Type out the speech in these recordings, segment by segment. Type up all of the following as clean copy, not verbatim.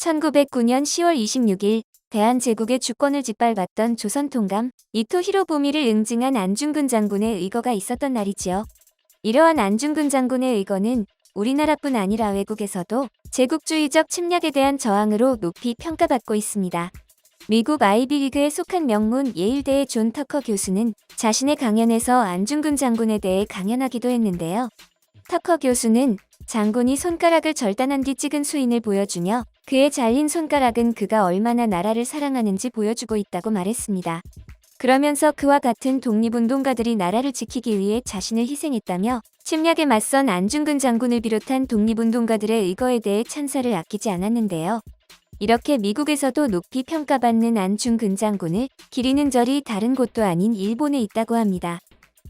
1909년 10월 26일 대한제국의 주권을 짓밟았던 조선통감 이토 히로부미를 응징한 안중근 장군의 의거가 있었던 날이지요. 이러한 안중근 장군의 의거는 우리나라뿐 아니라 외국에서도 제국주의적 침략에 대한 저항으로 높이 평가받고 있습니다. 미국 아이비리그에 속한 명문 예일대의 존 터커 교수는 자신의 강연에서 안중근 장군에 대해 강연하기도 했는데요. 터커 교수는 장군이 손가락을 절단한 뒤 찍은 수인을 보여주며 그의 잘린 손가락은 그가 얼마나 나라를 사랑하는지 보여주고 있다고 말했습니다. 그러면서 그와 같은 독립운동가들이 나라를 지키기 위해 자신을 희생했다며 침략에 맞선 안중근 장군을 비롯한 독립운동가들의 의거에 대해 찬사를 아끼지 않았는데요. 이렇게 미국에서도 높이 평가받는 안중근 장군을 기리는 절이 다른 곳도 아닌 일본에 있다고 합니다.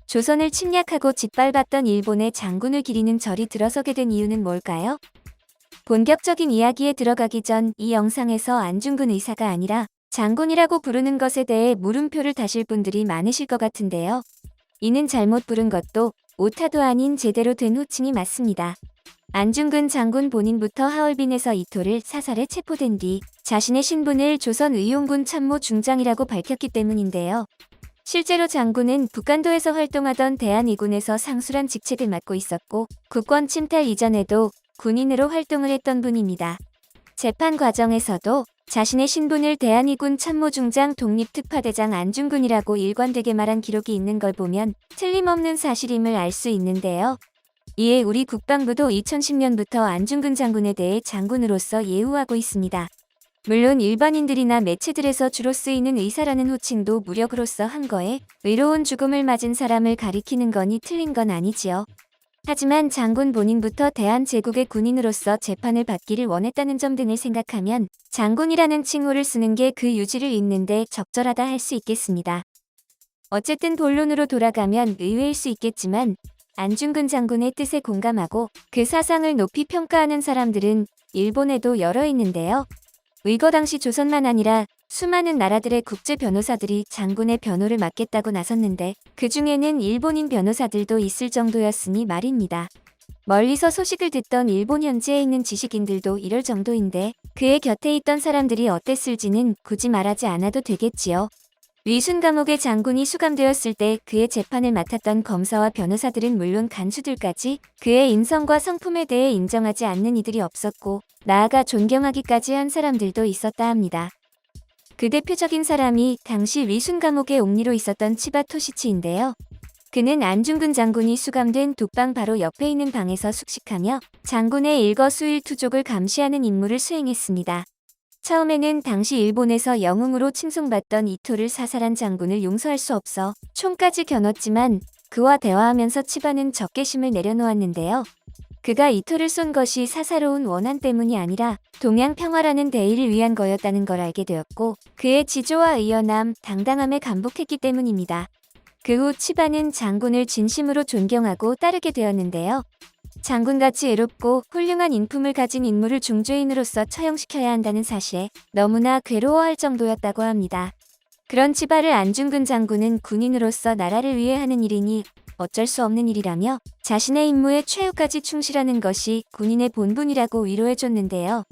조선을 침략하고 짓밟았던 일본의 장군을 기리는 절이 들어서게 된 이유는 뭘까요? 본격적인 이야기에 들어가기 전 이 영상에서 안중근 의사가 아니라 장군이라고 부르는 것에 대해 물음표를 다실 분들이 많으실 것 같은데요. 이는 잘못 부른 것도 오타도 아닌 제대로 된 호칭이 맞습니다. 안중근 장군 본인부터 하얼빈에서 이토를 사살해 체포된 뒤 자신의 신분을 조선의용군 참모 중장이라고 밝혔기 때문인데요. 실제로 장군은 북간도에서 활동하던 대한의군에서 상수란 직책을 맡고 있었고 국권 침탈 이전에도 군인으로 활동을 했던 분입니다. 재판 과정에서도 자신의 신분을 대한의군 참모중장 독립특파대장 안중근이라고 일관되게 말한 기록이 있는 걸 보면 틀림없는 사실임을 알 수 있는데요. 이에 우리 국방부도 2010년부터 안중근 장군에 대해 장군으로서 예우하고 있습니다. 물론 일반인들이나 매체들에서 주로 쓰이는 의사라는 호칭도 무려 그로써 한 거에 의로운 죽음을 맞은 사람을 가리키는 거니 틀린 건 아니지요. 하지만 장군 본인부터 대한제국의 군인으로서 재판을 받기를 원했다는 점 등을 생각하면 장군이라는 칭호를 쓰는 게 그 유지를 잇는데 적절하다 할 수 있겠습니다. 어쨌든 본론으로 돌아가면 의외일 수 있겠지만 안중근 장군의 뜻에 공감하고 그 사상을 높이 평가하는 사람들은 일본에도 여러 있는데요. 의거 당시 조선만 아니라 수많은 나라들의 국제 변호사들이 장군의 변호를 맡겠다고 나섰는데 그 중에는 일본인 변호사들도 있을 정도였으니 말입니다. 멀리서 소식을 듣던 일본 현지에 있는 지식인들도 이럴 정도인데 그의 곁에 있던 사람들이 어땠을지는 굳이 말하지 않아도 되겠지요. 위순 감옥의 장군이 수감되었을 때 그의 재판을 맡았던 검사와 변호사들은 물론 간수들까지 그의 인성과 성품에 대해 인정하지 않는 이들이 없었고 나아가 존경하기까지 한 사람들도 있었다 합니다. 그 대표적인 사람이 당시 위순 감옥의 옥리로 있었던 치바 토시치인데요. 그는 안중근 장군이 수감된 독방 바로 옆에 있는 방에서 숙식하며 장군의 일거수일투족을 감시하는 임무를 수행했습니다. 처음에는 당시 일본에서 영웅으로 칭송받던 이토를 사살한 장군을 용서할 수 없어 총까지 겨눴지만 그와 대화하면서 치바는 적개심을 내려놓았는데요. 그가 이토를 쏜 것이 사사로운 원한 때문이 아니라 동양 평화라는 대의를 위한 거였다는 걸 알게 되었고 그의 지조와 의연함, 당당함에 감복했기 때문입니다. 그 후 치바는 장군을 진심으로 존경하고 따르게 되었는데요. 장군같이 애롭고 훌륭한 인품을 가진 인물을 중죄인으로서 처형시켜야 한다는 사실에 너무나 괴로워할 정도였다고 합니다. 그런 치바를 안중근 장군은 군인으로서 나라를 위해 하는 일이니 어쩔 수 없는 일이라며 자신의 임무에 최후까지 충실하는 것이 군인의 본분이라고 위로해줬는데요.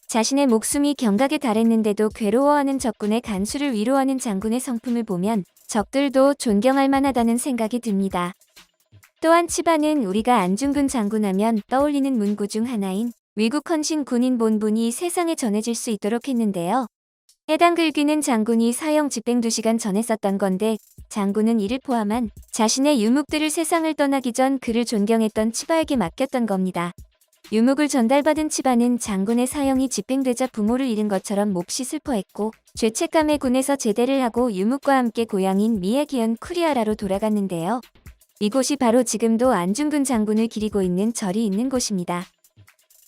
자신의 목숨이 경각에 달했는데도 괴로워하는 적군의 간수를 위로하는 장군의 성품을 보면 적들도 존경할 만하다는 생각이 듭니다. 또한 치바는 우리가 안중근 장군하면 떠올리는 문구 중 하나인 위국 헌신 군인 본분이 세상에 전해질 수 있도록 했는데요. 해당 글귀는 장군이 사형 집행 2시간 전에 썼던 건데 장군은 이를 포함한 자신의 유묵들을 세상을 떠나기 전 그를 존경했던 치바에게 맡겼던 겁니다. 유묵을 전달받은 치바는 장군의 사형이 집행되자 부모를 잃은 것처럼 몹시 슬퍼했고 죄책감에 군에서 제대를 하고 유묵과 함께 고향인 미야기현 쿠리아라로 돌아갔는데요. 이곳이 바로 지금도 안중근 장군을 기리고 있는 절이 있는 곳입니다.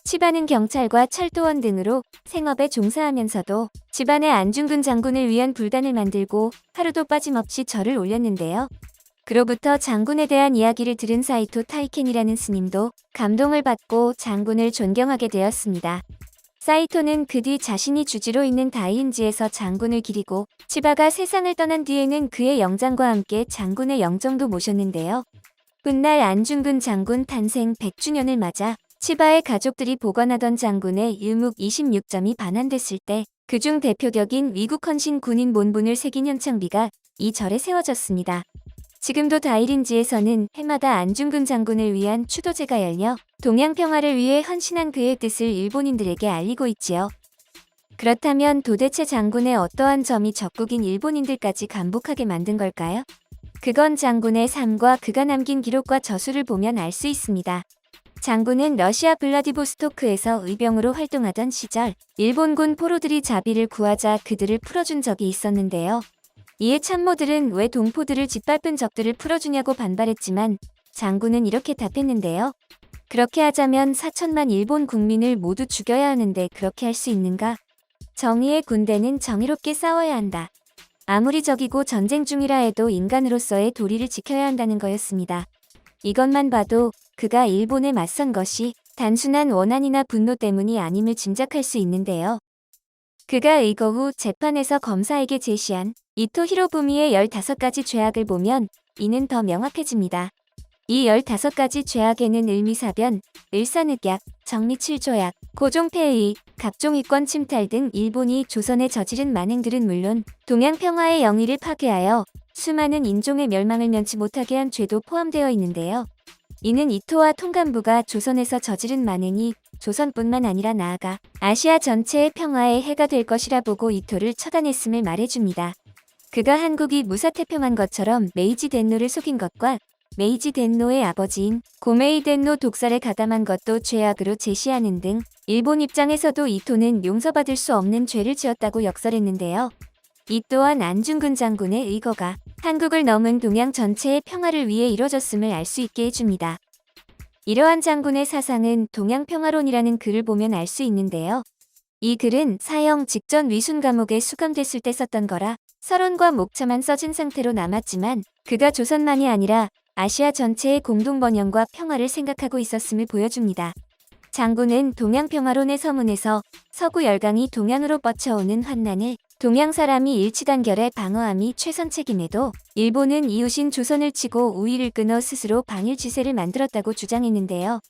치바는 경찰과 철도원 등으로 생업에 종사하면서도 집안에 안중근 장군을 위한 불단을 만들고 하루도 빠짐없이 절을 올렸는데요. 그로부터 장군에 대한 이야기를 들은 사이토 타이켄이라는 스님도 감동을 받고 장군을 존경하게 되었습니다. 사이토는 그 뒤 자신이 주지로 있는 다이인지에서 장군을 기리고 치바가 세상을 떠난 뒤에는 그의 영장과 함께 장군의 영정도 모셨는데요. 훗날 안중근 장군 탄생 100주년을 맞아 치바의 가족들이 보관하던 장군의 유묵 26점이 반환됐을 때 그중 대표격인 위국 헌신 군인 몬분을 새긴 현창비가 이 절에 세워졌습니다. 지금도 다일인지에서는 해마다 안중근 장군을 위한 추도제가 열려 동양 평화를 위해 헌신한 그의 뜻을 일본인들에게 알리고 있지요. 그렇다면 도대체 장군의 어떠한 점이 적국인 일본인들까지 감복하게 만든 걸까요? 그건 장군의 삶과 그가 남긴 기록과 저술을 보면 알 수 있습니다. 장군은 러시아 블라디보스토크에서 의병으로 활동하던 시절 일본군 포로들이 자비를 구하자 그들을 풀어준 적이 있었는데요. 이에 참모들은 왜 동포들을 짓밟은 적들을 풀어주냐고 반발했지만 장군은 이렇게 답했는데요. 그렇게 하자면 4천만 일본 국민을 모두 죽여야 하는데 그렇게 할 수 있는가? 정의의 군대는 정의롭게 싸워야 한다. 아무리 적이고 전쟁 중이라 해도 인간으로서의 도리를 지켜야 한다는 거였습니다. 이것만 봐도 그가 일본에 맞선 것이 단순한 원한이나 분노 때문이 아님을 짐작할 수 있는데요. 그가 의거 후 재판에서 검사에게 제시한 이토 히로부미의 15가지 죄악을 보면 이는 더 명확해집니다. 이 15가지 죄악에는 을미사변, 을산흑약, 정리칠조약, 고종폐의, 각종 이권 침탈 등 일본이 조선에 저지른 만행들은 물론 동양 평화의 영위를 파괴하여 수많은 인종의 멸망을 면치 못하게 한 죄도 포함되어 있는데요. 이는 이토와 통감부가 조선에서 저지른 만행이 조선뿐만 아니라 나아가 아시아 전체의 평화에 해가 될 것이라 보고 이토를 처단했음을 말해줍니다. 그가 한국이 무사태평한 것처럼 메이지 덴노를 속인 것과 메이지 덴노의 아버지인 고메이 덴노 독살에 가담한 것도 죄악으로 제시하는 등 일본 입장에서도 이토는 용서받을 수 없는 죄를 지었다고 역설했는데요. 이 또한 안중근 장군의 의거가 한국을 넘은 동양 전체의 평화를 위해 이뤄졌음을 알 수 있게 해줍니다. 이러한 장군의 사상은 동양평화론이라는 글을 보면 알 수 있는데요. 이 글은 사형 직전 위순 감옥에 수감됐을 때 썼던 거라 서론과 목차만 써진 상태로 남았지만 그가 조선만이 아니라 아시아 전체의 공동번영과 평화를 생각하고 있었음을 보여줍니다. 장군은 동양평화론의 서문에서 서구 열강이 동양으로 뻗쳐오는 환난을 동양 사람이 일치단결에 방어함이 최선 책임에도 일본은 이웃인 조선을 치고 우위를 끊어 스스로 방일 지세를 만들었다고 주장했는데요.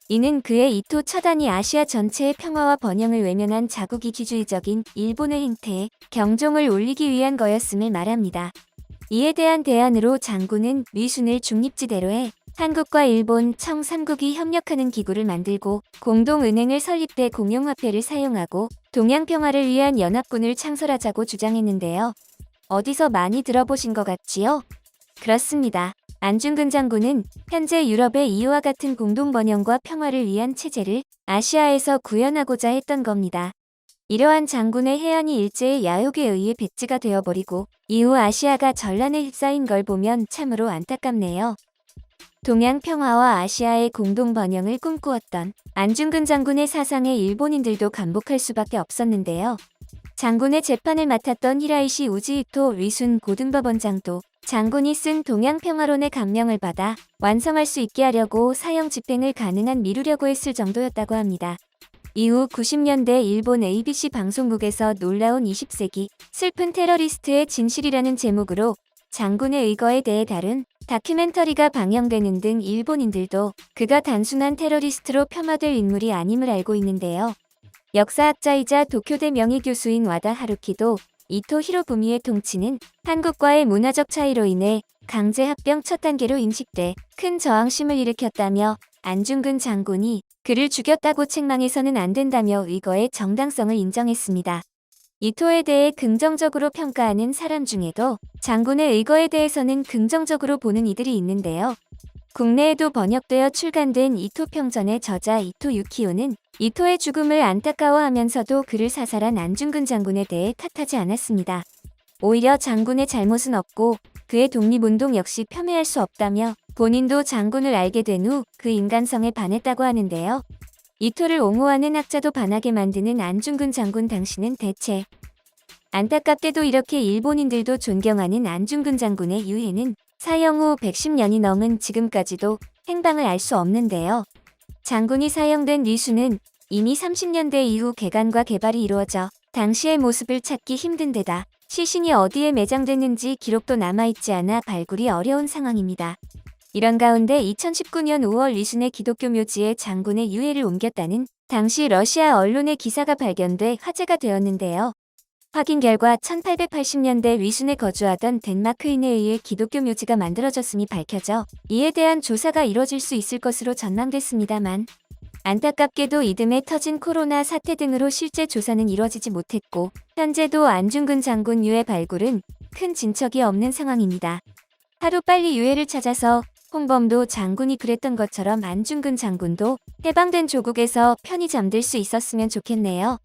이는 그의 이토 처단이 아시아 전체의 평화와 번영을 외면한 자국 이기주의적인 일본의 행태에 경종을 울리기 위한 거였음을 말합니다. 이에 대한 대안으로 장군은 위순을 중립지대로 해 한국과 일본, 청 3국이 협력하는 기구를 만들고 공동은행을 설립해 공용화폐를 사용하고 동양평화를 위한 연합군을 창설하자고 주장했는데요. 어디서 많이 들어보신 것 같지요? 그렇습니다. 안중근 장군은 현재 유럽의 이와 같은 공동번영과 평화를 위한 체제를 아시아에서 구현하고자 했던 겁니다. 이러한 장군의 해안이 일제의 야욕에 의해 백지가 되어버리고 이후 아시아가 전란에 휩싸인 걸 보면 참으로 안타깝네요. 동양 평화와 아시아의 공동 번영을 꿈꾸었던 안중근 장군의 사상에 일본인들도 감복할 수밖에 없었는데요. 장군의 재판을 맡았던 히라이시 우지히토 위순 고등법원장도 장군이 쓴 동양 평화론의 감명을 받아 완성할 수 있게 하려고 사형 집행을 가능한 미루려고 했을 정도였다고 합니다. 이후 90년대 일본 ABC 방송국에서 놀라운 20세기 슬픈 테러리스트의 진실이라는 제목으로 장군의 의거에 대해 다룬 다큐멘터리가 방영되는 등 일본인들도 그가 단순한 테러리스트로 폄하될 인물이 아님을 알고 있는데요. 역사학자이자 도쿄대 명예교수인 와다 하루키도 이토 히로부미의 통치는 한국과의 문화적 차이로 인해 강제 합병 첫 단계로 인식돼 큰 저항심을 일으켰다며 안중근 장군이 그를 죽였다고 책망해서는 안 된다며 의거의 정당성을 인정했습니다. 이토에 대해 긍정적으로 평가하는 사람 중에도 장군의 의거에 대해서는 긍정적으로 보는 이들이 있는데요. 국내에도 번역되어 출간된 이토 평전의 저자 이토 유키오는 이토의 죽음을 안타까워하면서도 그를 사살한 안중근 장군에 대해 탓하지 않았습니다. 오히려 장군의 잘못은 없고 그의 독립운동 역시 폄훼할 수 없다며 본인도 장군을 알게 된 후 그 인간성에 반했다고 하는데요. 이토를 옹호하는 학자도 반하게 만드는 안중근 장군 당시는 대체 안타깝게도 이렇게 일본인들도 존경하는 안중근 장군의 유해는 사형 후 110년이 넘은 지금까지도 행방을 알 수 없는데요. 장군이 사형된 위수는 이미 30년대 이후 개간과 개발이 이루어져 당시의 모습을 찾기 힘든 데다 시신이 어디에 매장됐는지 기록도 남아있지 않아 발굴이 어려운 상황입니다. 이런 가운데 2019년 5월 위순의 기독교 묘지에 장군의 유해를 옮겼다는 당시 러시아 언론의 기사가 발견돼 화제가 되었는데요. 확인 결과 1880년대 위순에 거주하던 덴마크인에 의해 기독교 묘지가 만들어졌음이 밝혀져 이에 대한 조사가 이뤄질 수 있을 것으로 전망됐습니다만 안타깝게도 이듬해 터진 코로나 사태 등으로 실제 조사는 이뤄지지 못했고 현재도 안중근 장군 유해 발굴은 큰 진척이 없는 상황입니다. 하루빨리 유해를 찾아서 홍범도 장군이 그랬던 것처럼 안중근 장군도 해방된 조국에서 편히 잠들 수 있었으면 좋겠네요.